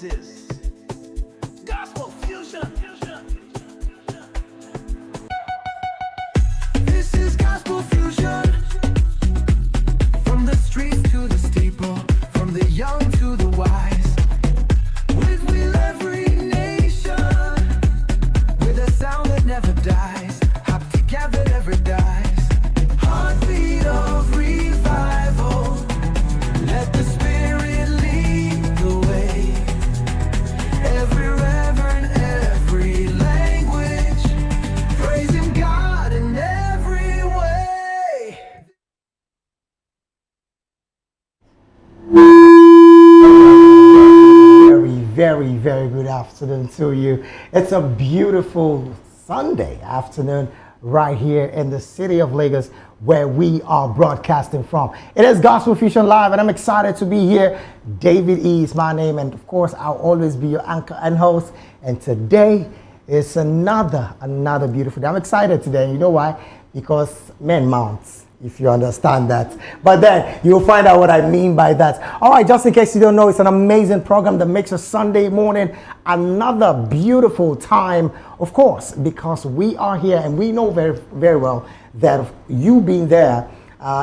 this is gospel fusion. This is gospel fusion. From the streets to the steeple, from the young to the wise. With every nation, with a sound that never dies. Hop together, never dies. Heartbeat of revival. Let the Spirit lead the way. Every reverend, every language, praising God in every way. Very good afternoon to you. It's a beautiful Sunday afternoon right here in the city of Lagos, where we are broadcasting from. It is Gospel Fusion Live, and I'm excited to be here. David E is my name, and of course, I'll always be your anchor and host. And today is another beautiful day. I'm excited today. You know why? Because men mounts, if you understand that. But then you'll find out what I mean by that. All right, just in case you don't know, it's an amazing program that makes a Sunday morning another beautiful time, of course, because we are here and we know very well that you being there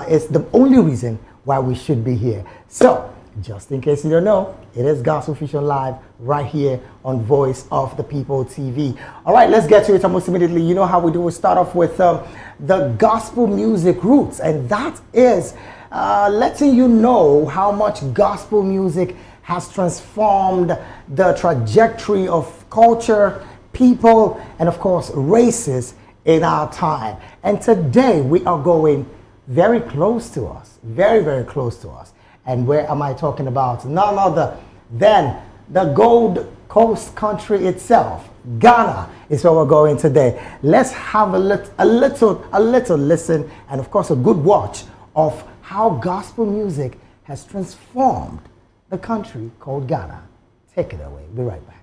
is the only reason why we should be here. So, just in case you don't know, it is Gospel Fusion Live right here on Voice of the People TV. All right, let's get to it almost immediately. You know how we do. We start off with the gospel music roots, and that is letting you know how much gospel music has transformed the trajectory of culture, people, and of course, races in our time. And today we are going very close to us, very close to us. And where am I talking about? None other than the Gold Coast country itself. Ghana is where we're going today. Let's have a little listen, and of course a good watch of how gospel music has transformed the country called Ghana. Take it away. Be right back.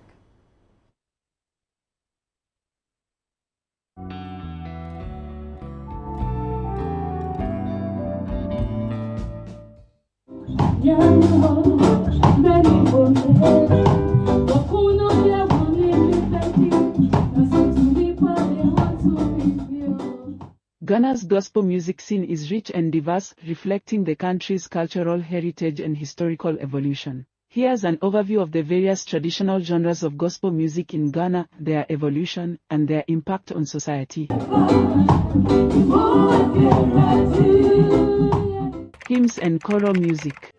Ghana's gospel music scene is rich and diverse, reflecting the country's cultural heritage and historical evolution. Here's an overview of the various traditional genres of gospel music in Ghana, their evolution, and their impact on society. Hymns and choral music.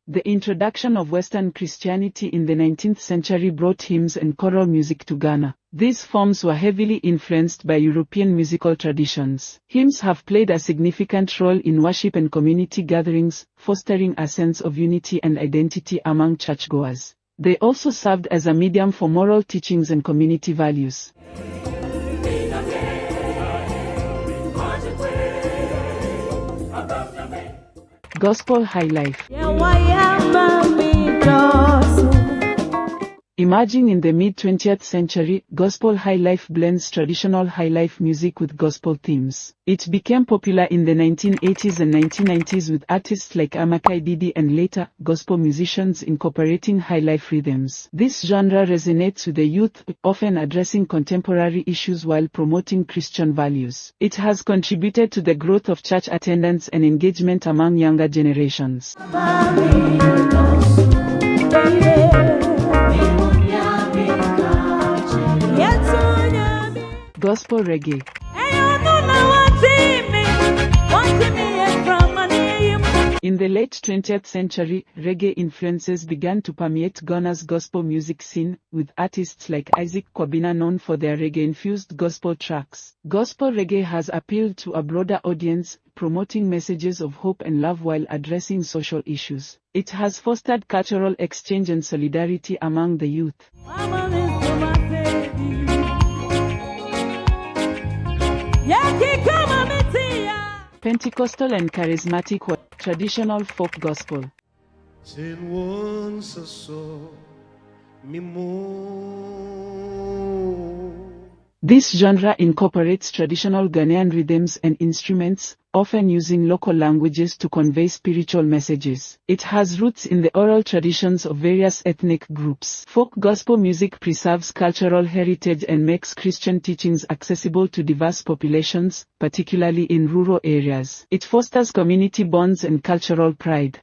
The introduction of Western Christianity in the 19th century brought hymns and choral music to Ghana. These forms were heavily influenced by European musical traditions. Hymns have played a significant role in worship and community gatherings, fostering a sense of unity and identity among churchgoers. They also served as a medium for moral teachings and community values. Gospel High Life. Emerging in the mid-20th century, Gospel High Life blends traditional high life music with gospel themes. It became popular in the 1980s and 1990s with artists like Amakai Didi and later, gospel musicians incorporating high life rhythms. This genre resonates with the youth, often addressing contemporary issues while promoting Christian values. It has contributed to the growth of church attendance and engagement among younger generations. Gospel Reggae. In the late 20th century, reggae influences began to permeate Ghana's gospel music scene, with artists like Isaac Kwabina known for their reggae-infused gospel tracks. Gospel reggae has appealed to a broader audience, promoting messages of hope and love while addressing social issues. It has fostered cultural exchange and solidarity among the youth. Pentecostal and charismatic traditional folk gospel. This genre incorporates traditional Ghanaian rhythms and instruments, often using local languages to convey spiritual messages. It has roots in the oral traditions of various ethnic groups. Folk gospel music preserves cultural heritage and makes Christian teachings accessible to diverse populations, particularly in rural areas. It fosters community bonds and cultural pride.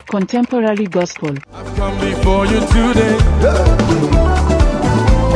Contemporary gospel. I've come before you today,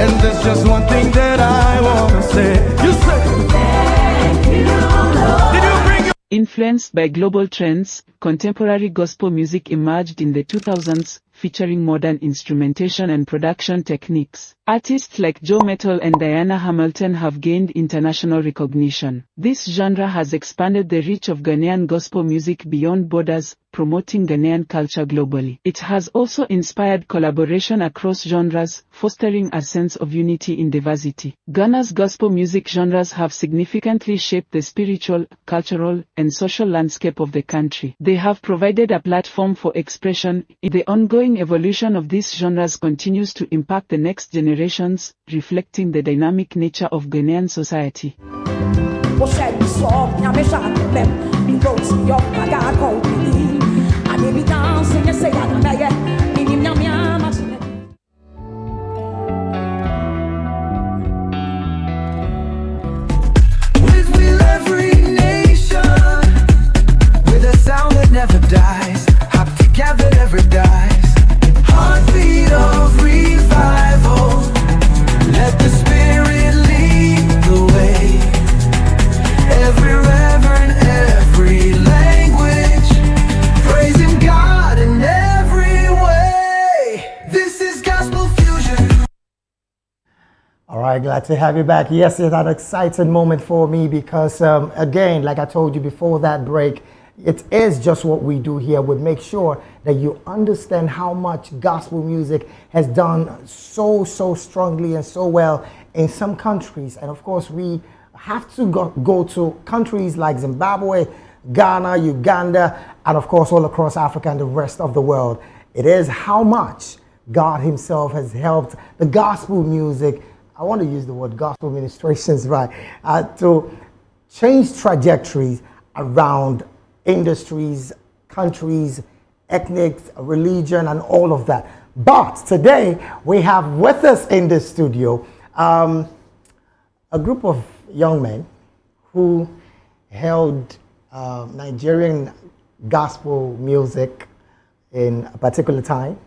and there's just one thing that I want to say. You say, thank you, Lord. Did you bring your Influenced by global trends, contemporary gospel music emerged in the 2000s, featuring modern instrumentation and production techniques. Artists like Joe Mettle and Diana Hamilton have gained international recognition. This genre has expanded the reach of Ghanaian gospel music beyond borders, promoting Ghanaian culture globally. It has also inspired collaboration across genres, fostering a sense of unity in diversity. Ghana's gospel music genres have significantly shaped the spiritual, cultural, and social landscape of the country. They have provided a platform for expression. The ongoing evolution of these genres continues to impact the next generations, reflecting the dynamic nature of Ghanaian society. will every nation with a sound that never dies, hop together never dies, heartbeat of revival, let the spirit lead the way, every reverend, every language, praising God in every way. This is gospel fusion. All right, glad to have you back. Yes, it's an exciting moment for me because, again, like I told you before that break, it is just what we do here. We make sure that you understand how much gospel music has done so strongly and so well in some countries. And of course, we have to go to countries like Zimbabwe, Ghana, Uganda, and of course, all across Africa and the rest of the world. It is how much God himself has helped the gospel music, I want to use the word gospel ministrations, right, to change trajectories around industries, countries, ethnic, religion, and all of that. But today, we have with us in the studio a group of young men who held Nigerian gospel music in a particular time.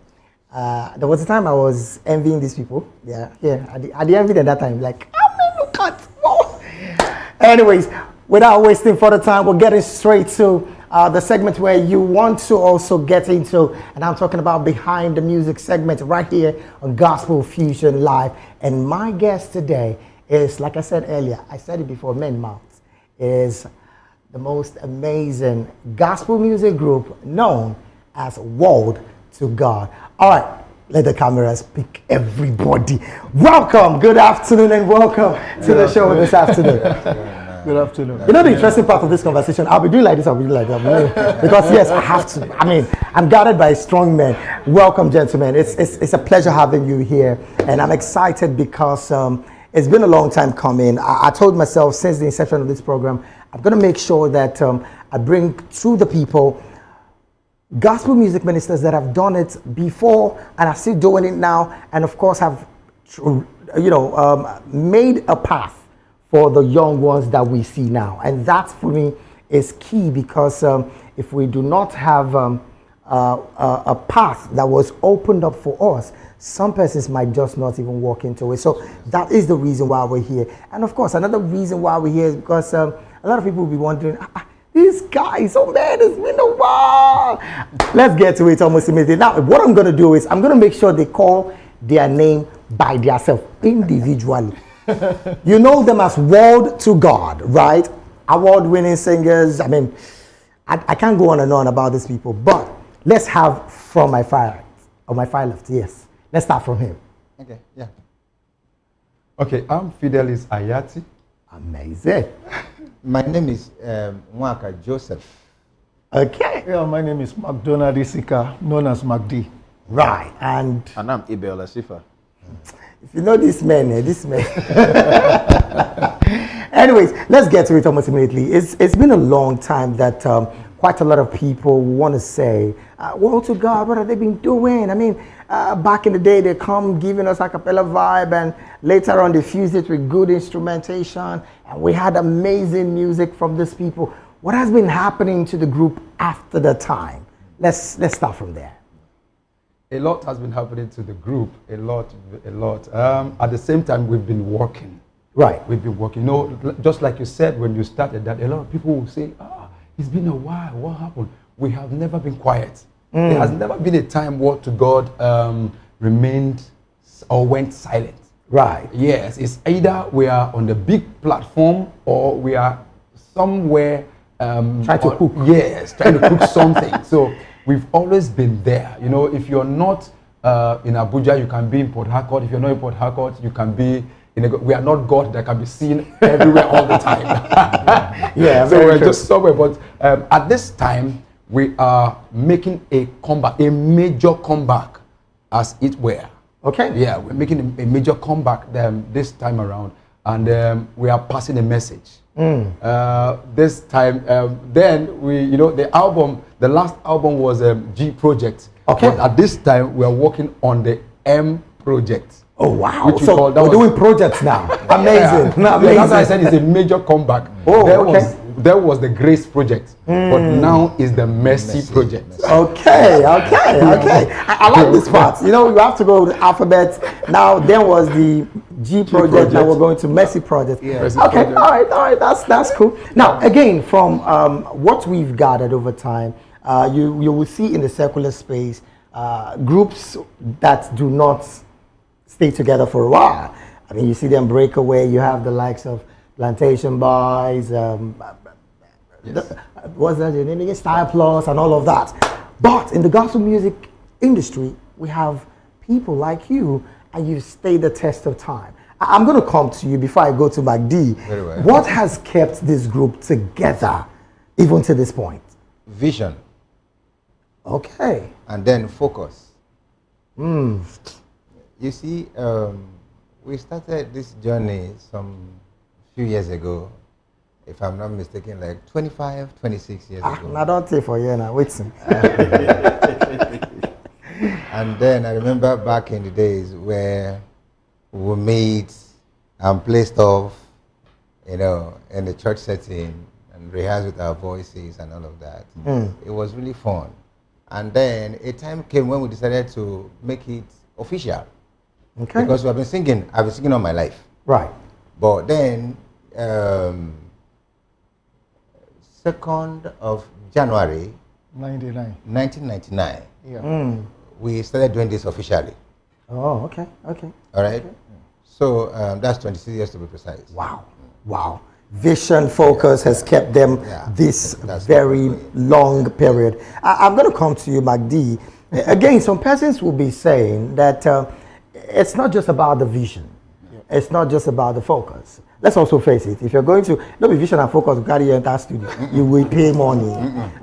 There was a time I was envying these people. Yeah, I envy them that time. Like, look at, whoa. Anyways, without wasting further time, we're getting straight to the segment where you want to also get into, and I'm talking about Behind the Music segment right here on Gospel Fusion Live. And my guest today is, like I said earlier, I said it before, men mouths, is the most amazing gospel music group known as WORLD2GOD. All right, let the cameras pick everybody. Welcome, good afternoon, and welcome to the show this afternoon. Good afternoon. You know the interesting part of this conversation, I'll be doing like this, I'll be doing like that. Because yes, I have to. I mean, I'm guarded by strong men. Welcome, gentlemen. It's a pleasure having you here. And I'm excited because it's been a long time coming. I told myself since the inception of this program, I'm going to make sure that I bring to the people gospel music ministers that have done it before and are still doing it now, and of course have made a path for the young ones that we see now. And that for me is key, because if we do not have a path that was opened up for us, some persons might just not even walk into it. So that is the reason why we're here. And of course, another reason why we're here is because a lot of people will be wondering, these guys, oh man, it's been a while. Let's get to it almost immediately. Now, what I'm going to do is I'm going to make sure they call their name by themselves individually. You know them as WORLD2GOD, right? Award-winning singers. I mean, I can't go on and on about these people, but let's have from my far left, yes. Let's start from him. Okay, yeah. Okay, I'm Fidelis Ayati. Amazing. My name is Mwaka Joseph. Okay. Yeah, my name is McDonald Isika, known as MacD. Right. And I'm Abel Asifa. if you know this man, this man. Anyways, let's get to it almost immediately. It's been a long time that quite a lot of people want to say, "World to God, what have they been doing?" I mean, back in the day, they come giving us a cappella vibe, and later on, they fused it with good instrumentation, and we had amazing music from these people. What has been happening to the group after the time? Let's start from there. A lot has been happening to the group, a lot. At the same time, we've been working. Right. We've been working. You know, just like you said when you started that, a lot of people will say, it's been a while, what happened? We have never been quiet. There has never been a time Word to God remained or went silent. Right. Yes, it's either we are on the big platform or we are somewhere Trying to cook. Yes, trying to cook something. So we've always been there. You know, if you're not in Abuja, you can be in Port Harcourt. If you're not in Port Harcourt, you can be we are not God that can be seen everywhere all the time. Yeah, so very we're true. just somewhere. But at this time, we are making a comeback, a major comeback, as it were. Okay. Yeah, we're making a major comeback this time around, and we are passing a message. This time, then the last album was G Project. Okay. But at this time, we are working on the M Project. Oh wow! Which we So call- that we're was- doing projects now. Amazing, Yeah. amazing. That's why I said it's a major comeback. Oh, there okay. there was the Grace Project, but now is the Mercy Project. Okay. I like this part. You know, you have to go with the alphabet. Now, then was the G project. Now project. we're going to Mercy project. Mercy Okay. project. All right. That's cool. Now, again, from what we've gathered over time, you will see in the secular space groups that do not stay together for a while. I mean, you see them break away. You have the likes of Plantation Boys, what's that your name again? Style Plus and all of that. But in the gospel music industry, we have people like you, and you stay the test of time. I'm going to come to you before I go to MacD. Very well. What has kept this group together, even to this point? Vision, Okay. and then focus. You see, we started this journey some few years ago, if I'm not mistaken, like 25, 26 years ago. I don't take for you now. Wait. And then I remember back in the days where we meet and play stuff, you know, in the church setting and rehearse with our voices and all of that. It was really fun. And then a time came when we decided to make it official. Okay. Because I've been singing all my life. Right. But then, 2nd of January 99. 1999, Yeah. we started doing this officially. Oh, okay. All right? So that's 26 years to be precise. Wow. Vision focus has kept them Yeah. this That's very what long period. I'm going to come to you, MacD. Again, some persons will be saying that it's not just about the vision. It's not just about the focus. Let's also face it. If you're going to, not be vision and focus, carry your entire studio, you will pay money.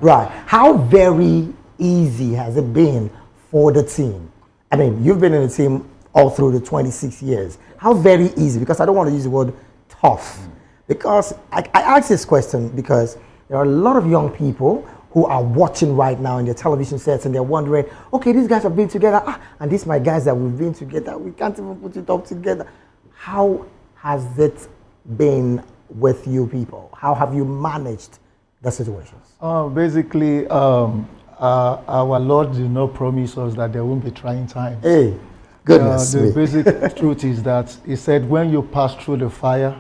Right. How very easy has it been for the team? I mean, you've been in the team all through the 26 years. How very easy? Because I don't want to use the word tough. Because I ask this question because there are a lot of young people who are watching right now in their television sets and they're wondering, okay, these guys have been together, and these my guys that we've been together, we can't even put it up together. How has it been with you people? How have you managed the situations? Basically, our Lord did not promise us that there won't be trying times. Hey, goodness The me. basic truth is that He said, when you pass through the fire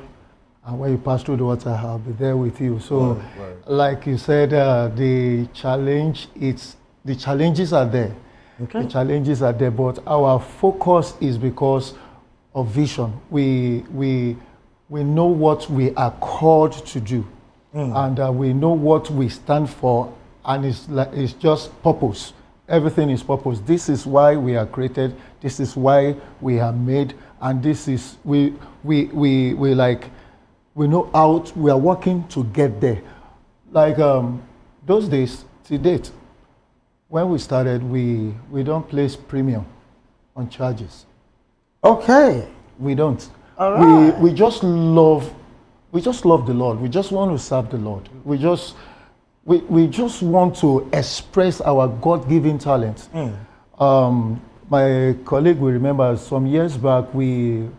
and when you pass through the water, I'll be there with you. So, like you said, the challenges are there. Okay. The challenges are there, but our focus is because of vision. We know what we are called to do, and we know what we stand for, and it's just purpose. Everything is purpose. This is why we are created. This is why we are made, and this is we like We know how we are working to get there. Like those days, to date, when we started, we don't place premium on charges. Okay. We don't. All right. We just love the Lord. We just want to serve the Lord. We just want to express our God-given talent. My colleague will remember some years back we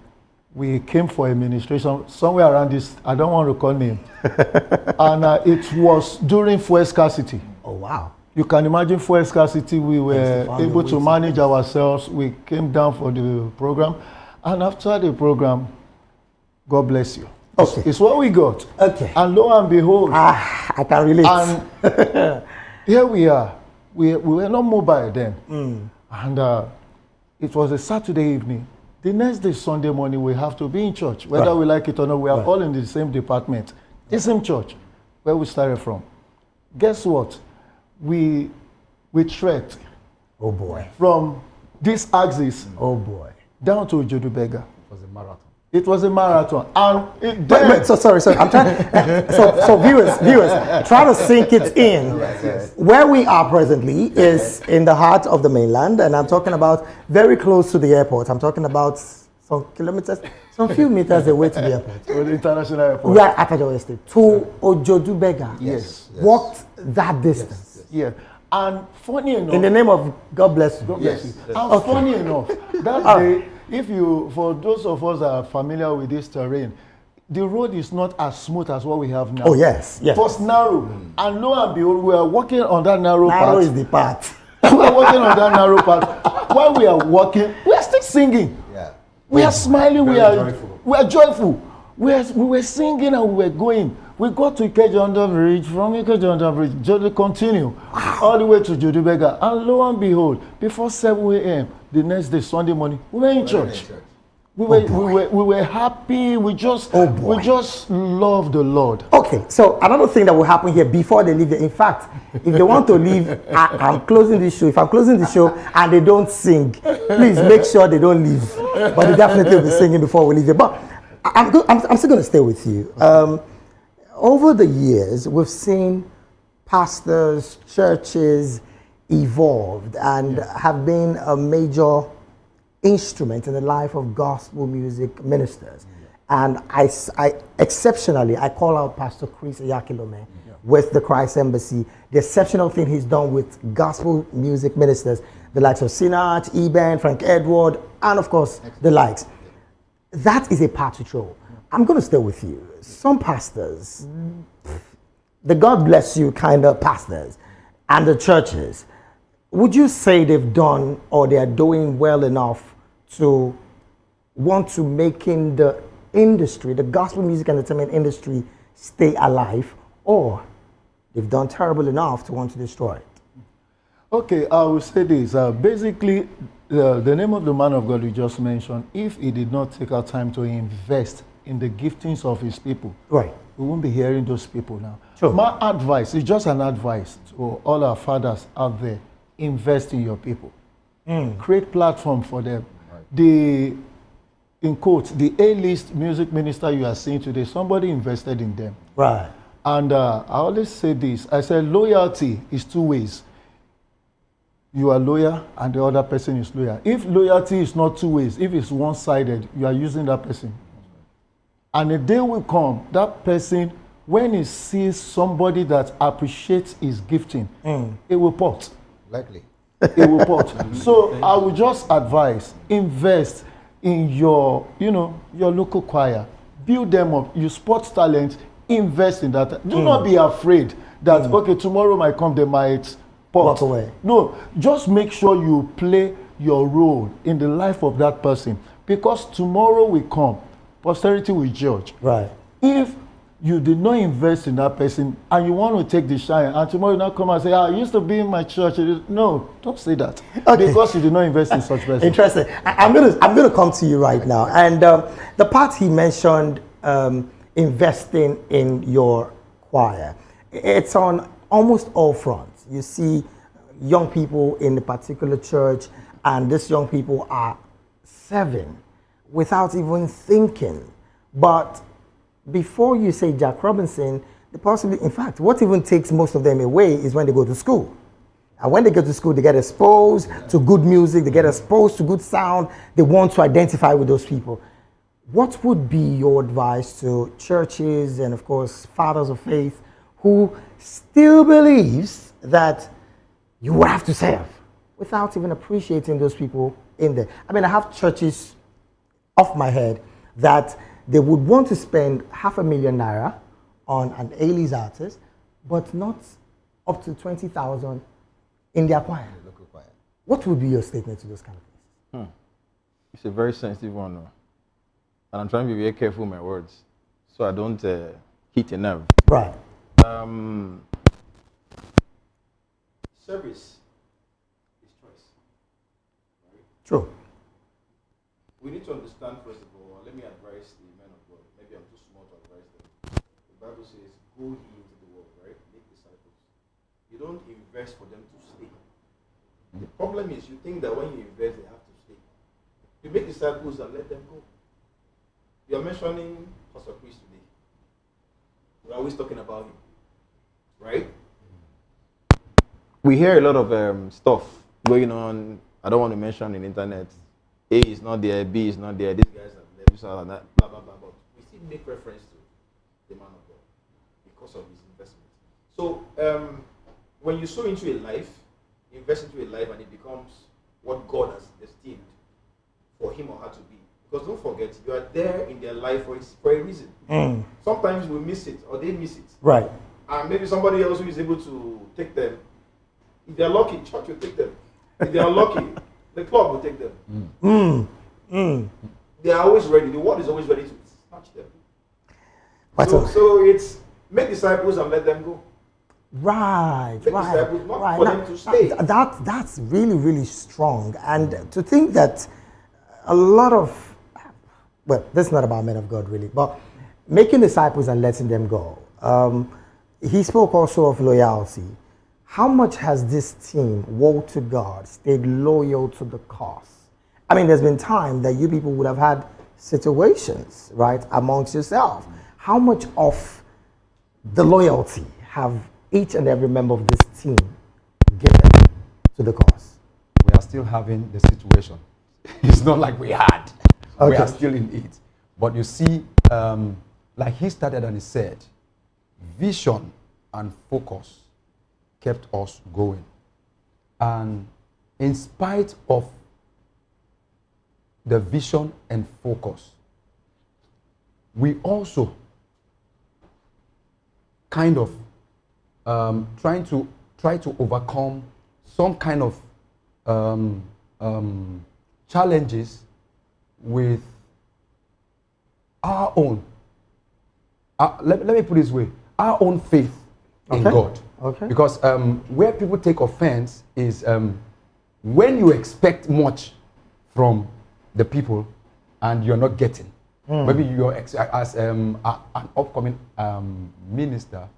came for a ministration somewhere around this, I don't want to call name, and it was during fuel scarcity. Oh wow. You can imagine fuel scarcity. We were able to manage ourselves. We came down for the program, and after the program, God bless you. Okay. It's what we got. Okay. And lo and behold, I can relate. and here we are. We were not mobile then. And it was a Saturday evening. The next day, Sunday morning, we have to be in church. Whether we like it or not, we are all in the same department, the same church where we started from. Guess what? We trekked. Oh boy. From this axis Oh boy. down to Jodubega. It was a marathon. It was a marathon. And Wait, so sorry. I'm trying. So viewers, try to sink it in. Where we are presently is in the heart of the mainland, and I'm talking about very close to the airport. I'm talking about some kilometers, some few meters away to the airport. the international airport. We are at Abuja State to Ojodubega. Yes. Walked that distance. Yeah. And funny enough, In the name of God bless you. God bless Yes. you. And funny enough, that day, if you, for those of us that are familiar with this terrain, the road is not as smooth as what we have now. Oh yes, yes. It was narrow. And lo and behold, we are walking on that narrow Narrow path. is the path. We are walking on that narrow path. While we are walking, we are still singing. Yeah. We are smiling. We Very are joyful. We are joyful. We were singing and we were going. We got to Ikeja Under Bridge. From Ikeja Under Bridge, just continue all the way to Jodubega. And lo and behold, before 7 a.m. the next day, Sunday morning, we were in church. We were happy. We just love the Lord. Okay, so another thing that will happen here before they leave here. In fact, if they want to leave, I'm closing this show. If I'm closing the show and they don't sing, please make sure they don't leave. But they definitely will be singing before we leave here. But I'm still going to stay with you. Over the years, we've seen pastors, churches evolved and have been a major instrument in the life of gospel music ministers. And I exceptionally, I call out Pastor Chris Ayakilome with the Christ Embassy, the exceptional thing he's done with gospel music ministers, the likes of Sinach, Eben, Frank Edward, and of course, the likes. That is a part to show. I'm going to stay with you. Some pastors, the God bless you kind of pastors, and the churches, would you say they've done or they are doing well enough to want to making the industry, the gospel music entertainment industry, stay alive, or they've done terrible enough to want to destroy it? Okay, I will say this. Basically, the name of the man of God you just mentioned, if he did not take our time to invest in the giftings of his people, Right. we won't be hearing those people now. Sure. My advice is just an advice to all our fathers out there: invest in your people. Create platform for them. The, in quotes, the A-list music minister you are seeing today, somebody invested in them. Right. And I always say this. I say loyalty is two ways. You are loyal and the other person is loyal. If loyalty is not two ways, if it's one-sided, you are using that person. And a day will come, that person, when he sees somebody that appreciates his gifting, it will port. Likely. It will port. So I would just advise, invest in your, your local choir. Build them up. You spot talent, invest in that. Do not be afraid that, okay, tomorrow might come, they might port. Walk away. No, just make sure you play your role in the life of that person. Because tomorrow will come. Posterity will judge. Right. If you did not invest in that person and you want to take the shine, and tomorrow you not come and say, I used to be in my church. No, don't say that. Okay. Because you did not invest in such person. Interesting. I'm gonna come to you right now. And the part he mentioned, investing in your choir, it's on almost all fronts. You see young people in a particular church, and these young people are serving without even thinking. But before you say Jack Robinson, they possibly, in fact, what even takes most of them away is when they go to school. And when they go to school, they get exposed to good music, they get exposed to good sound, they want to identify with those people. What would be your advice to churches and, of course, fathers of faith who still believes that you have to serve without even appreciating those people in there? I mean, I have churches off my head that they would want to spend ₦500,000 on an A-list artist, but not up to 20,000 in their choir. Local choir. What would be your statement to those kind of things? It's a very sensitive one, and I'm trying to be very careful with my words so I don't hit a nerve. Right. Service is choice. True. We need to understand, first of all, let me advise the men of God. Maybe I'm too small to advise them. The Bible says, go ye into the world, right? Make disciples. You don't invest for them to stay. The problem is you think that when you invest, they have to stay. You make disciples and let them go. You are mentioning Pastor Chris today. We're always talking about him, right? We hear a lot of stuff going on. I don't want to mention in the internet. A is not there, B is not there, these guys have left, this and that, blah, blah, blah. But we still make reference to the man of God because of his investment. So when you sow into a life, invest into a life, and it becomes what God has destined for him or her to be. Because don't forget, you are there in their life for a reason. Sometimes we miss it, or they miss it. Right. And maybe somebody else who is able to take them. If they're lucky, church will take them. If they're unlucky, the club will take them. They are always ready. The world is always ready to snatch them. So it's make disciples and let them go. Right, Make right, disciples, not right. for Now, them to stay. that's really, really strong. And to think that a lot of, well, that's not about men of God really, but making disciples and letting them go. He spoke also of loyalty. How much has this team, World to God, stayed loyal to the cause? I mean, there's been time that you people would have had situations, right, amongst yourself. How much of the loyalty have each and every member of this team given to the cause? We are still having the situation. It's not like we had. We Okay. are still in it. But you see, like he started and he said, vision and focus kept us going. And in spite of the vision and focus, we also kind of try to overcome some kind of challenges with our own. Let me put it this way: our own faith in God. Okay. Because where people take offense is when you expect much from the people and you're not getting. Maybe you're as an upcoming minister,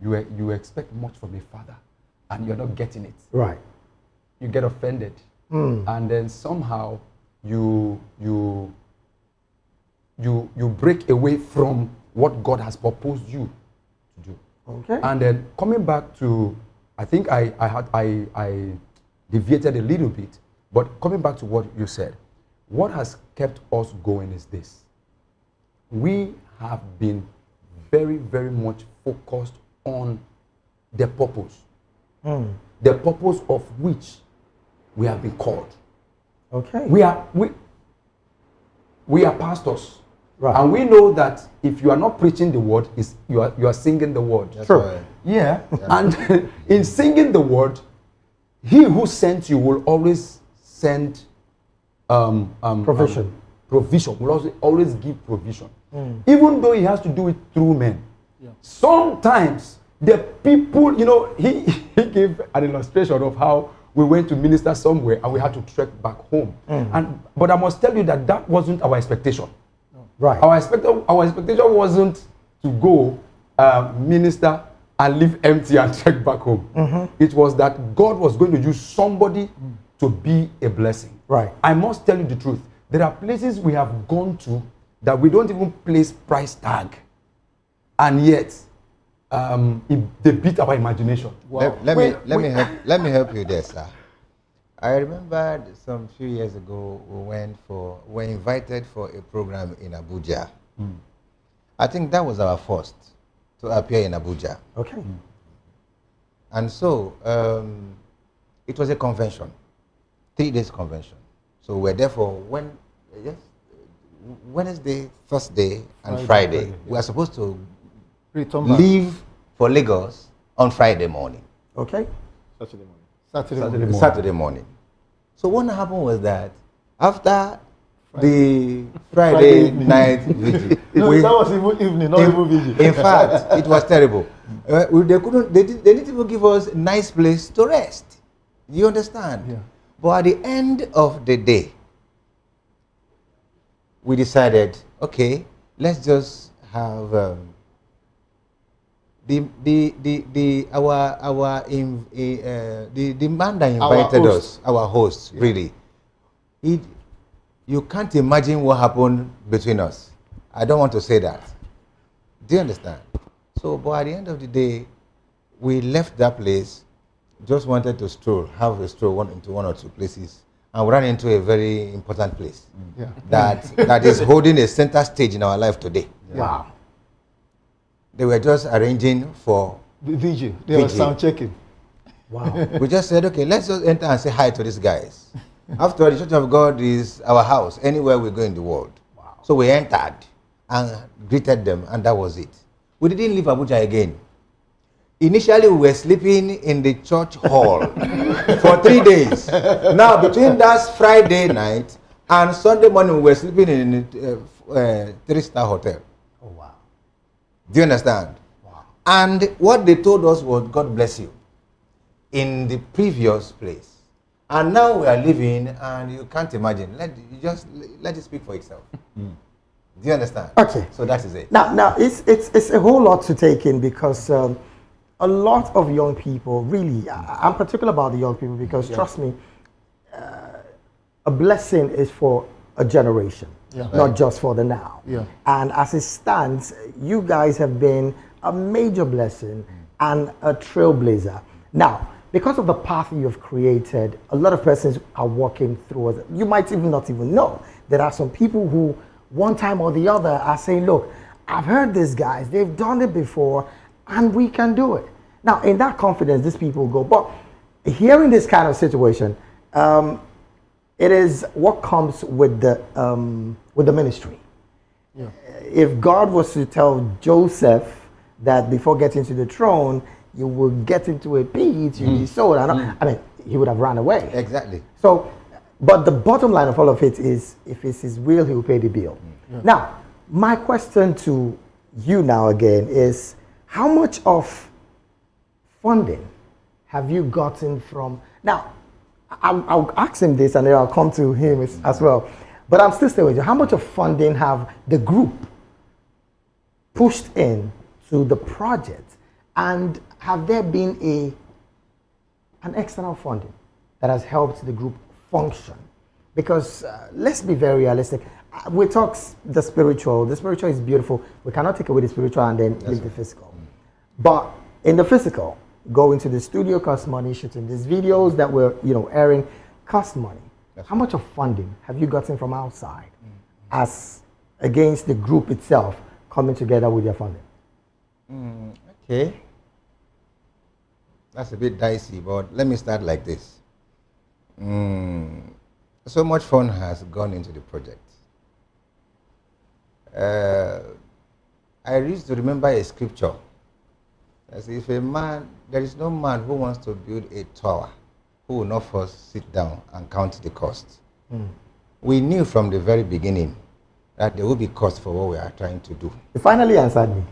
you expect much from a father and you're not getting it. Right. You get offended, and then somehow you break away from what God has proposed you to do. Okay. And then coming back to, I think I deviated a little bit, but coming back to what you said, what has kept us going is this: we have been very, very much focused on the purpose, the purpose of which we have been called. Okay. We are pastors, Right. and we know that if you are not preaching the word, you are singing the word. That's True. right. Yeah, and in singing the word, he who sent you will always send Provision. provision. Will always give provision, even though he has to do it through men. Sometimes the people, he gave an illustration of how we went to minister somewhere and we had to trek back home. But I must tell you that wasn't our expectation. Right. Our expectation wasn't to go minister and leave empty and trek back home. It was that God was going to use somebody to be a blessing. Right. I must tell you the truth. There are places we have gone to that we don't even place price tag and yet they beat our imagination. Wow. Let me help you there, sir. I remember some few years ago we were invited for a program in Abuja. I think that was our first to appear in Abuja. Okay. And so it was a convention, 3 days convention. So we're there for Wednesday, Thursday, and Friday. We are supposed to Return back. leave for Lagos on Friday morning. Okay. Saturday morning. Saturday morning. So what happened was that after the Friday night vigil, No, that was evening, not even vigil. in fact, it was terrible. They didn't even give us a nice place to rest. You understand? Yeah. But at the end of the day, we decided, okay, let's just have the man that invited us, our host, really. You can't imagine what happened between us. I don't want to say that. Do you understand? So, but at the end of the day, we left that place, just wanted to have a stroll into one or two places, and we ran into a very important place that is holding a center stage in our life today. Wow. They were just arranging for The vigil. They were vigil. sound checking. Wow. We just said, okay, let's just enter and say hi to these guys. After all, the Church of God is our house anywhere we go in the world. Wow. So we entered and greeted them, and that was it. We didn't leave Abuja again. Initially, we were sleeping in the church hall for 3 days. Now, between that Friday night and Sunday morning, we were sleeping in a 3-star hotel. Oh, wow. Do you understand? Wow. And what they told us was, God bless you, in the previous place. And now we are living, and you can't imagine. Let it speak for itself. Do you understand? Okay. So that is it. Now it's a whole lot to take in because a lot of young people, really, I'm particular about the young people because trust me, a blessing is for a generation, not just for the now. Yeah. And as it stands, you guys have been a major blessing and a trailblazer. Now, because of the path you have created, a lot of persons are walking through it. You might even not even know. There are some people who, one time or the other, are saying, look, I've heard these guys, they've done it before, and we can do it. Now, in that confidence, these people go. But hearing this kind of situation, it is what comes with the ministry. Yeah. If God was to tell Joseph that before getting to the throne, you will get into a pit, you'll be sold. I mean, he would have run away. Exactly. So, but the bottom line of all of it is, if it's his will, he will pay the bill. Yeah. Now, my question to you now again is, how much of funding have you gotten from? Now, I'll ask him this and then I'll come to him as well. But I'm still staying with you. How much of funding have the group pushed in to the project? And have there been an external funding that has helped the group function? Because let's be very realistic. We talk the spiritual. The spiritual is beautiful. We cannot take away the spiritual and then leave the physical. But in the physical, going to the studio costs money. Shooting these videos that we're airing cost money. How much of funding have you gotten from outside, as against the group itself coming together with your funding? Okay. That's a bit dicey, but let me start like this. So much fun has gone into the project. I used to remember a scripture. As if there is no man who wants to build a tower who will not first sit down and count the cost. We knew from the very beginning that there will be cost for what we are trying to do. You finally answered me.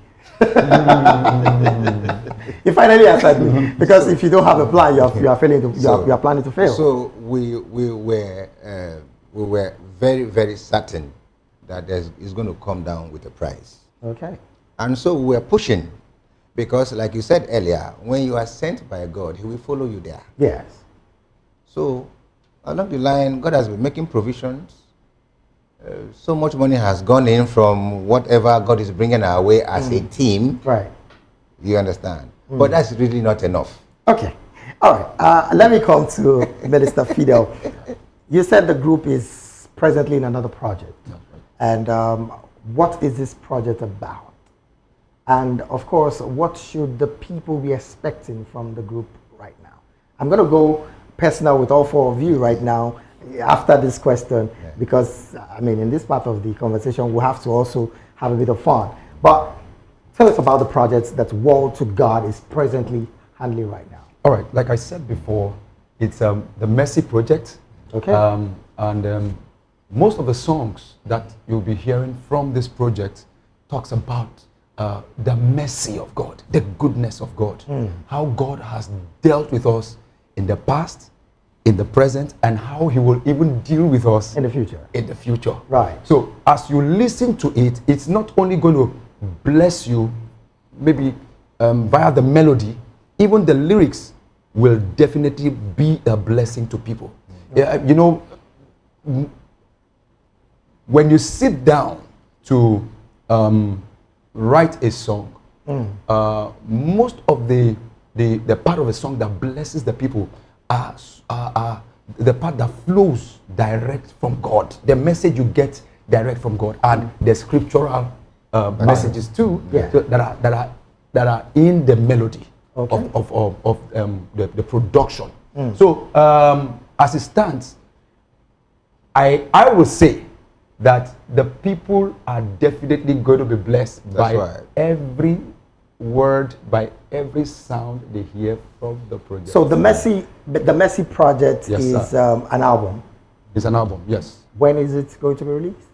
You finally answered me, because if you don't have a plan, you are failing to you are planning to fail. So we were very, very certain that it's going to come down with a price. Okay. And so we were pushing, because like you said earlier, when you are sent by God, He will follow you there. Yes. So along the line, God has been making provisions. so much money has gone in from whatever God is bringing our way as a team. Right. You understand? But that's really not enough. Okay. All right. Let me come to Minister Fidel. You said the group is presently in another project. And what is this project about? And of course, what should the people be expecting from the group right now? I'm going to go personal with all four of you right now after this question, because I mean, in this part of the conversation, we have to also have a bit of fun. But tell us about the projects that WORLD2GOD is presently handling right now. All right, like I said before, it's the Mercy Project. Okay. And most of the songs that you'll be hearing from this project talks about the mercy of God, the goodness of God, how God has dealt with us in the past, in the present, and how he will even deal with us In the future. in the future. Right. So as you listen to it, it's not only going to bless you, maybe via the melody, even the lyrics will definitely be a blessing to people. Yeah, you know, when you sit down to write a song, most of the part of a song that blesses the people are the part that flows direct from God. The message you get direct from God, and the scriptural messages too, so that are in the melody of the production. So as it stands, I would say that the people are definitely going to be blessed by every word, by every sound they hear from the project. So the Mercy Project Yes, is an album. It's an album, yes. When is it going to be released?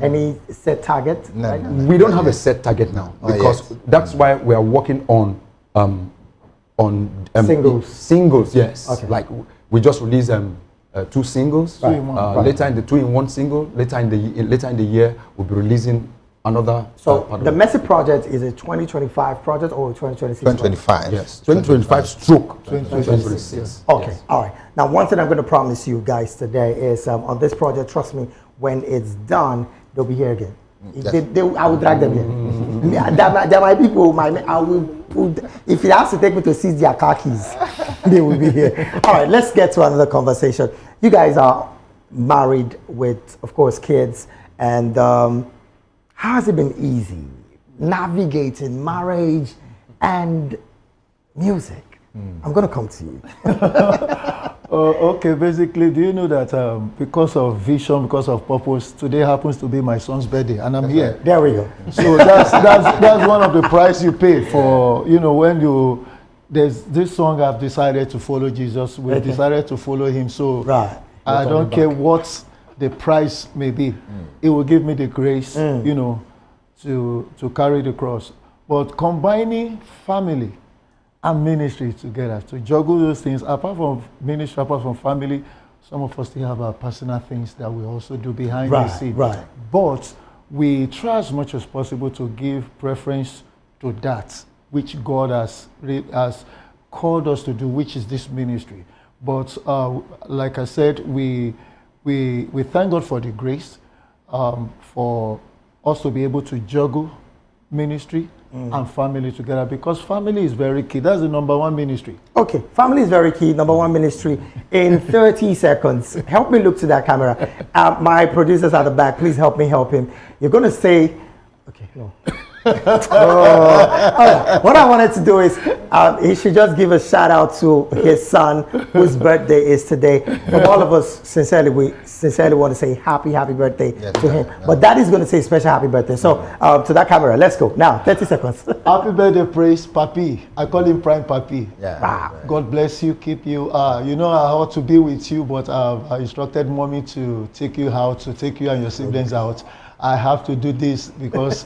Any set target? No, right? no, no. We don't have a set target now, because that's why we are working on Singles. Singles, yes. Okay. Like we just released 2 singles. Right. Later in the 2-in-1 single. Later in the year, we'll be releasing another. So part the of it. Mercy Project is a 2025 project or a 2026? 2025. Yes, 2025 stroke 2026. Okay, Yes. all right. Now, one thing I'm going to promise you guys today is on this project, trust me, when it's done, they'll be here again. I will drag them here. There might be people, I will put, if it has to take me to seize their car keys, they will be here. All right, let's get to another conversation. You guys are married with, of course, kids, and how has it been easy navigating marriage and music? I'm going to come to you. Okay, basically, do you know that because of vision, because of purpose, today happens to be my son's birthday, and I'm here. There we go. So that's one of the price you pay for, you know, when you, there's this song, I've decided to follow Jesus. We've decided to follow him. So Right. I don't care what the price may be. It will give me the grace, you know, to carry the cross. But combining family and ministry together, to juggle those things, apart from ministry, apart from family, some of us still have our personal things that we also do behind the scene. Right. But we try as much as possible to give preference to that which God has called us to do, which is this ministry. But like I said, we thank God for the grace for us to be able to juggle ministry and family together, because family is very key. That's the #1 ministry. Okay, family is very key. #1 ministry. In 30 seconds, help me look to that camera. My producers at the back, please help me help him. You're going to say, okay, no. What I wanted to do is he should just give a shout out to his son whose birthday is today. From all of us, sincerely, we sincerely want to say happy birthday to him. But Daddy's going to say special happy birthday. So to that camera, let's go. Now, 30 seconds. Happy birthday, praise Papi. I call him Prime Papi. Yeah. Wow. God bless you, keep you. You know I ought to be with you, but I instructed mommy to take you out, to take you and your siblings out. I have to do this because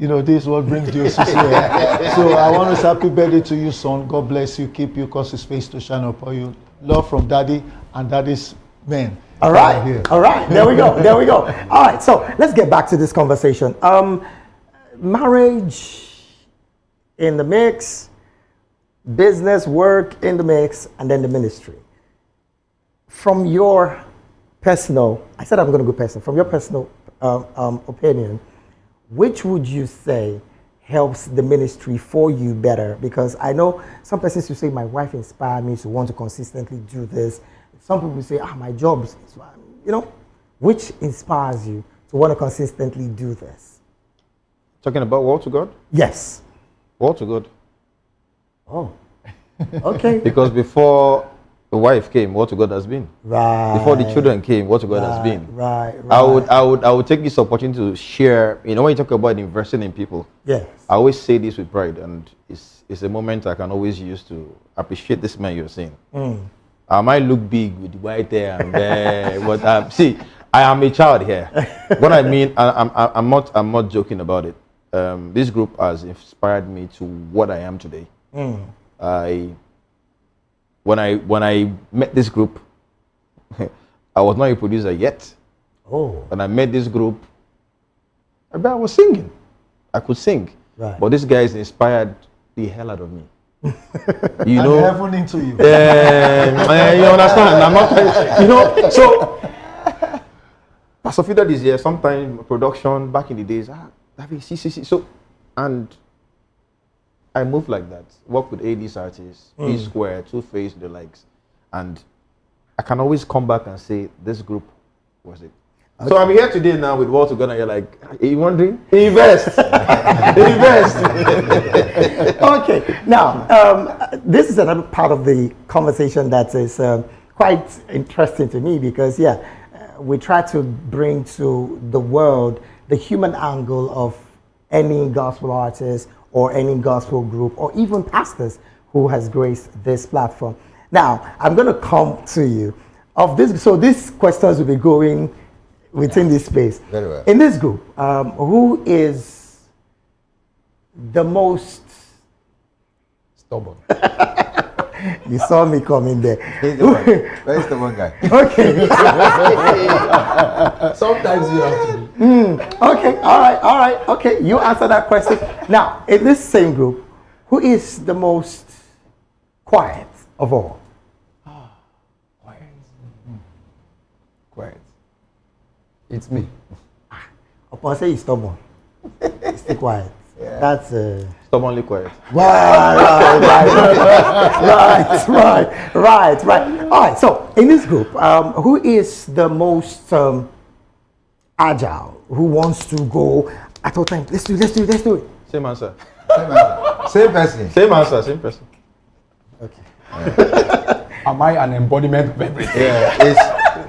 you know, this is what brings you here. So I want to say happy birthday to you, son. God bless you, keep you, cause his face to shine upon you. Love from daddy and daddy's men. All right. All right. There we go. There we go. All right. So let's get back to this conversation. Marriage in the mix, business, work in the mix, and then the ministry. From your personal, I said I'm going to go personal. From your personal opinion, which would you say helps the ministry for you better? Because I know some persons who say, my wife inspired me to want to consistently do this. Some people say, my job is, you know, which inspires you to want to consistently do this? Talking about World to God? Yes. World to God. Oh, okay. Because before the wife came, World to God has been. Right. Before the children came, World to God has been. Right. I would take this opportunity to share. You know, when you talk about investing in people, yes, I always say this with pride, and it's a moment I can always use to appreciate this man you're seeing. I might look big with white hair and there, but see, I am a child here. What I mean, I'm not joking about it. This group has inspired me to what I am today. When I met this group, I was not a producer yet. Oh. When I met this group, I was singing. I could sing. Right. But this guy inspired the hell out of me. You And know, heaven into you. you understand? I'm not, you know, so Pastor Fida this year, sometime production back in the days, see. So, and I moved like that. Work with AD's artists, P Square, Two Face, the likes, and I can always come back and say this group was it. Okay. So I'm here today now with World to God, and you're like, are you wondering? Invest, invest. Okay. Now, this is another part of the conversation that is quite interesting to me because, we try to bring to the world the human angle of any gospel artist or any gospel group or even pastors who has graced this platform. Now, I'm going to come to you of this. So these questions will be going within this space. Very well. In this group, who is the most Stubborn. You saw me coming there. He's the one. Where's the one guy? Okay. Sometimes you have to be. Okay. All right. Okay. You answer that question. Now, in this same group, who is the most quiet of all? Quiet. Quiet. It's me. Upon say he's stubborn, stay quiet. Yeah. That's Stubbornly quiet. right. All right. So in this group, who is the most agile? Who wants to go at all times? Let's do it. Same answer. Same person. Same answer. Same person. Okay. Am I an embodiment of everything? Yeah,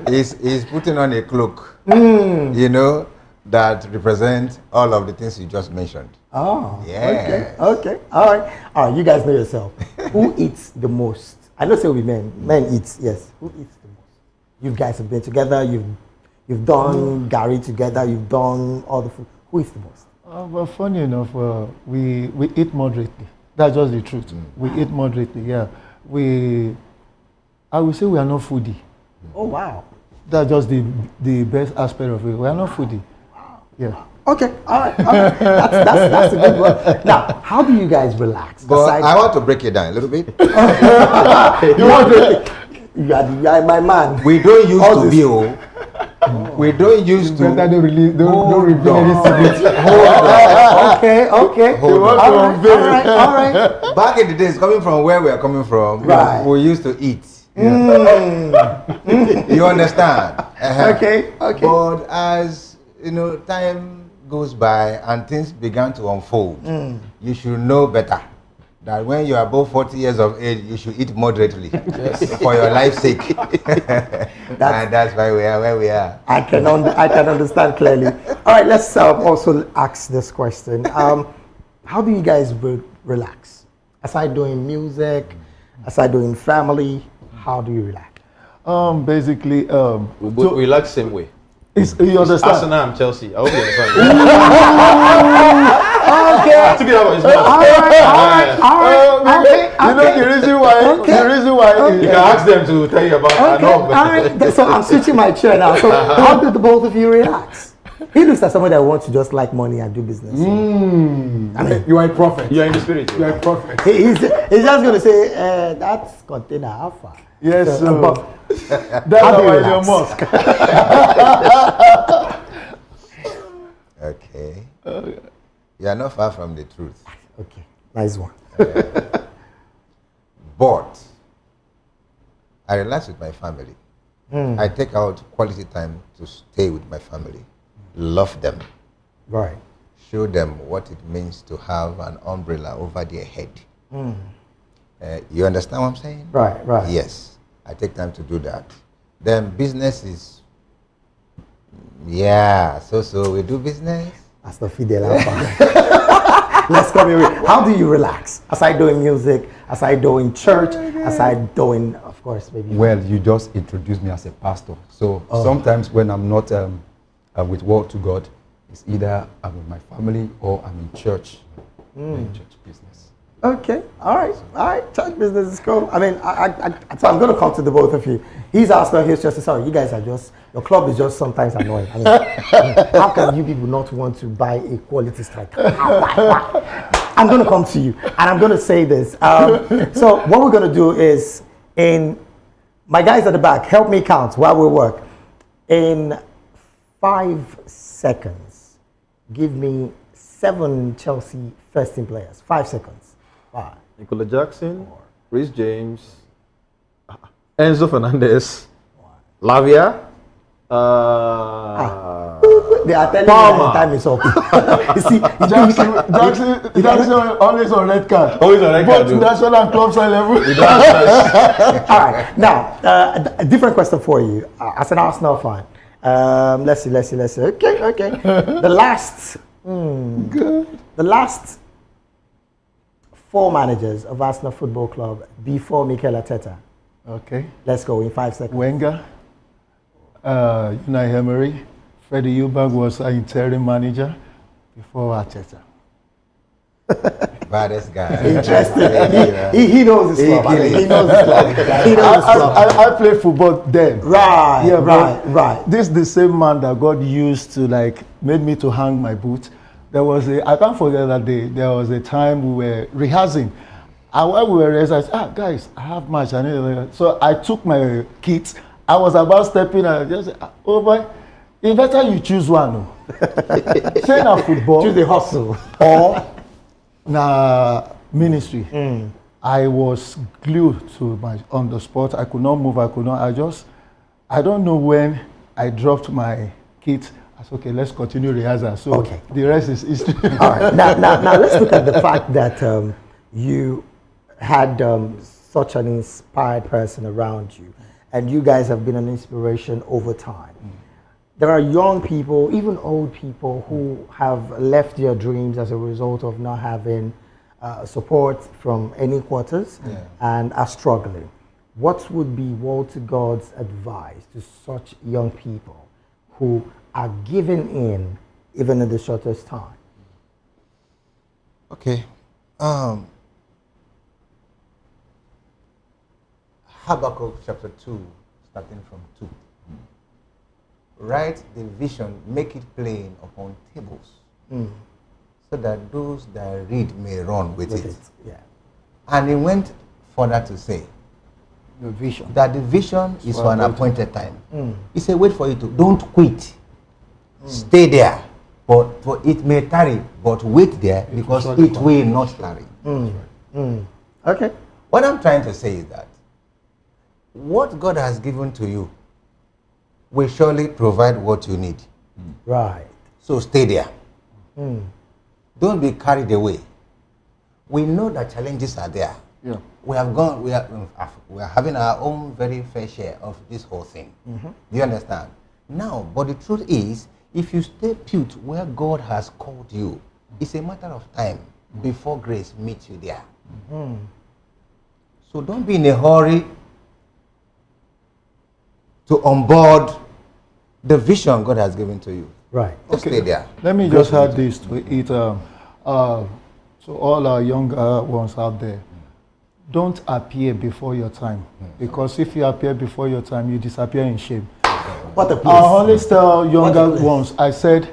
he's putting on a cloak, you know, that represents all of the things you just mentioned. Oh, yeah. Okay. All right. You guys know yourself. Who eats the most? I know say we men. Men eat. Yes. Who eats the most? You guys have been together. You've done Gary together. You've done all the food. Who eats the most? Well, funny enough, we eat moderately. That's just the truth. We eat moderately. Yeah. I would say we are not foodie. Oh wow. That's just the best aspect of it. We are not foodie. Yeah. Okay, all right. That's a good one. Now, how do you guys relax? But I want to break it down a little bit. You want to? You are my man. We don't use to be. We don't use to. Better don't reveal any secrets. Okay. Hold on. All right. Back in the days, coming from where we are coming from, Right. we used to eat. You understand? Okay. But as you know, time goes by and things began to unfold. You should know better that when you are above 40 years of age, you should eat moderately for your life's sake. And that's why we are where we are. I can understand clearly. All right, let's also ask this question. How do you guys relax? Aside doing music, aside doing family, how do you relax? Basically, We relax same way. you understand? Arsenal and Chelsea. I hope you understand. Okay. I took it out. It's not. All right. You know the reason why. You can ask them to tell you about. I Okay. know. All right. So I'm switching my chair now. So how do the both of you relax? He looks like somebody that wants to just like money and do business. I mean, you are a prophet. You are in the spirit. You are a prophet. He's just going to say, that's container alpha. Yes, but That's How do you our Elon relax? Musk. Okay. You are not far from the truth. Okay, nice one. But I relax with my family. I take out quality time to stay with my family. Love them. Right. Show them what it means to have an umbrella over their head. You understand what I'm saying? Right, right. Yes. I take time to do that. Then business is, yeah, so we do business. That's the Fidel Alpha. Let's come here. How do you relax? Aside doing music, aside doing church, aside doing, of course, maybe. Well, you just introduced me as a pastor. So sometimes when I'm not with World to God, it's either I'm with my family or I'm in church, doing church business. Okay, all right. Church business is cool. I mean, so I'm going to come to the both of you. He's Arsenal, he's Chelsea. Sorry, you guys are just, your club is just sometimes annoying. I mean, how can you people not want to buy a quality striker? Why? I'm going to come to you, and I'm going to say this. So what we're going to do is, my guys at the back, help me count while we work. In 5 seconds, give me 7 Chelsea first team players. 5 seconds. 5. Nicola Jackson, Rhys James, Enzo Fernandez, Lavia, They are telling Palmer. me that time is up. You see, Jackson always on red card. Always on red card, Both dude. national and club side level. all right. Now, a different question for you. As an Arsenal fan, let's see. Okay. The last 4 managers of Arsenal Football Club before Mikel Arteta. Okay. Let's go in 5 seconds. Wenger, Unai Emery, Freddie Eubank was an interim manager before Arteta. Baddest guy. Interesting. He knows his club. He knows his club. He knows his club. I played football then. Right. Yeah, right. This is the same man that God used to made me to hang my boot. I can't forget that day. There was a time we were rehearsing. And while we were rehearsing, I said, guys, I have match. So I took my kit. I was about stepping and I just said, oh boy, it's better you choose one. Say na football. Choose the hustle. Or na ministry. I was glued to on the spot. I could not move. I don't know when I dropped my kit. I said, okay, let's continue rehearsal. So Okay. the rest is history. All right. Now let's look at the fact that you had such an inspired person around you, and you guys have been an inspiration over time. There are young people, even old people, who have left their dreams as a result of not having support from any quarters and are struggling. What would be World to God's advice to such young people who are giving in even in the shortest time? Okay. Habakkuk chapter 2, starting from 2. Write the vision, make it plain upon tables, so that those that read may run with it. Yeah. And he went further to say The vision. that the vision is for an appointed time. He said, wait for it to, don't quit. Stay there. But for it may tarry, but wait there because it will not tarry. Okay. What I'm trying to say is that what God has given to you will surely provide what you need. Right. So stay there. Don't be carried away. We know that challenges are there. Yeah. We are having our own very fair share of this whole thing. Do you understand? Now, but the truth is, if you stay put where God has called you, it's a matter of time before grace meets you there. So don't be in a hurry to onboard the vision God has given to you. Right. Just stay there. Let me just add this to it. So all our young ones out there, don't appear before your time. Because if you appear before your time, you disappear in shame. What a I place. always tell younger ones, I said,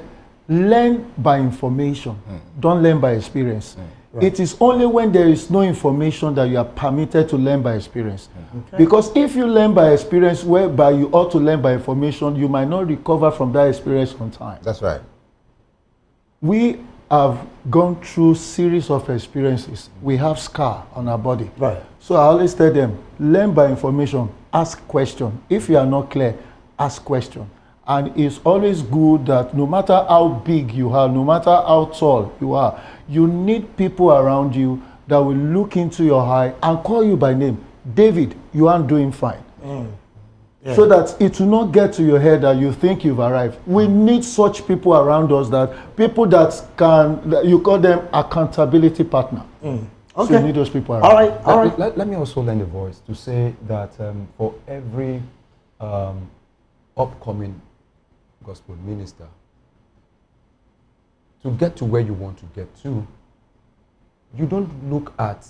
learn by information. Don't learn by experience. It is only when there is no information that you are permitted to learn by experience. Okay. Because if you learn by experience whereby you ought to learn by information, you might not recover from that experience on time. That's right. We have gone through series of experiences. We have scar on our body. Right. So I always tell them, learn by information, ask question. If you are not clear, ask question. And it's always good that no matter how big you are, no matter how tall you are, you need people around you that will look into your eye and call you by name. David, you aren't doing fine. Yeah. So that it will not get to your head that you think you've arrived. We need such people around us, that people that can, that you call them accountability partner. Okay. So you need those people around. All right. All right. Let me also lend a voice to say that for every upcoming gospel minister, to get to where you want to get to, you don't look at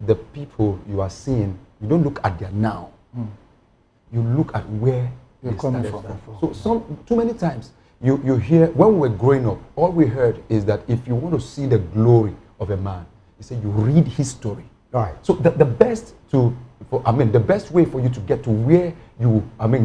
the people you are seeing, you don't look at their now. You look at where You're they coming started from. So too many times, you hear, when we were growing up, all we heard is that if you want to see the glory of a man, he said you read his story. Right. So the best the best way for you to get to where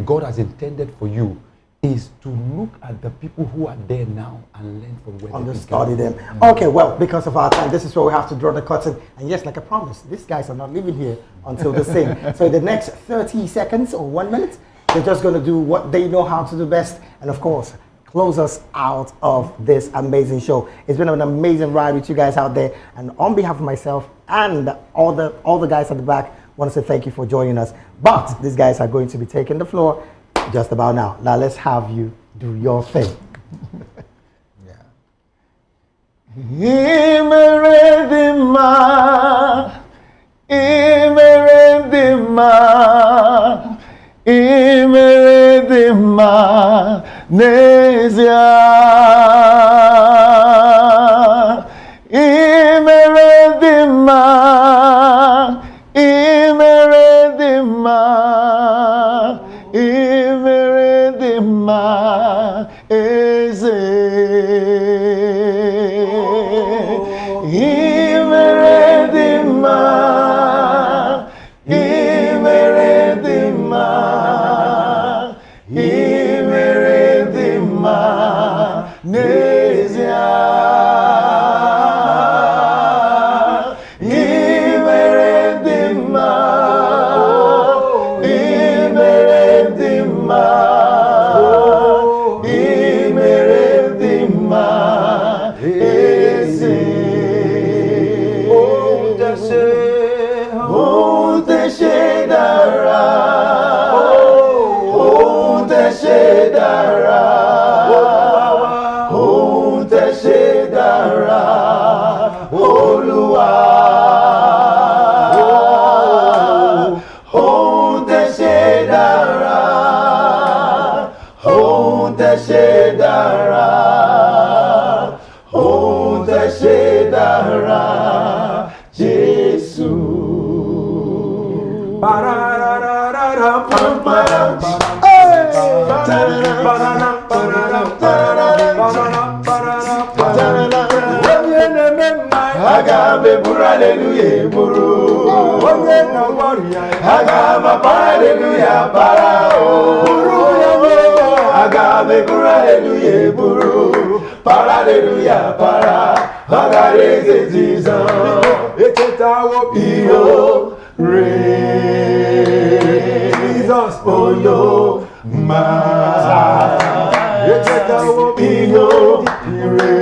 God has intended for you is to look at the people who are there now and learn from where they Understudy began. them. Okay, well, because of our time, this is where we have to draw the curtain. And yes, like I promised, these guys are not leaving here until they sing. So in the next 30 seconds or 1 minute, they're just going to do what they know how to do best. And of course, close us out of this amazing show. It's been an amazing ride with you guys out there. And on behalf of myself and all the guys at the back, I want to say thank you for joining us. But these guys are going to be taking the floor just about now. Now let's have you do your thing. Imeredima, Nezia,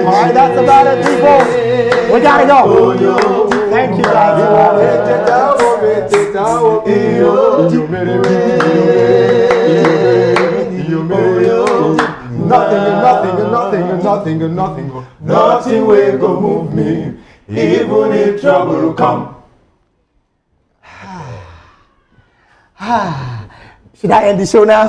Alright, that's about it, people. We gotta go. Thank you guys. Nothing will go move me, even if trouble will come. Should I end the show now?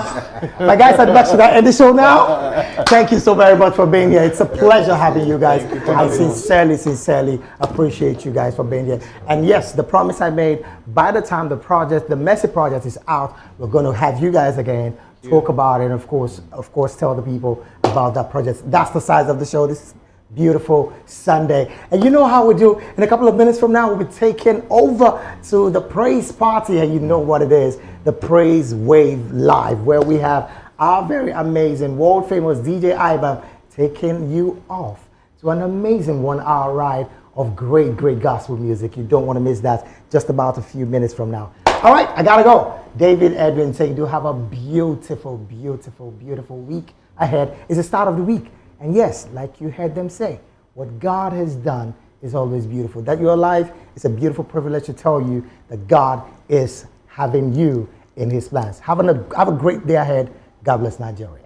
My guys at the back, should I end the show now? Thank you so very much for being here. It's a pleasure having you guys. I sincerely appreciate you guys for being here. And yes, the promise I made, by the time the Mercy project is out, we're going to have you guys again, talk about it, and of course tell the people about that project. That's the size of the show. This beautiful Sunday. And you know how we do. In a couple of minutes from now, we'll be taking over to the praise party. And you know what it is, the Praise Wave Live, where we have our very amazing, world famous DJ Ibam taking you off to an amazing 1 hour ride of great, great gospel music. You don't want to miss that just about a few minutes from now. All right, I gotta go. David Edwin saying, do have a beautiful, beautiful, beautiful week ahead. It's the start of the week. And yes, like you heard them say, what God has done is always beautiful. That you're alive, it's a beautiful privilege to tell you that God is having you in his plans. Have a great day ahead. God bless Nigeria.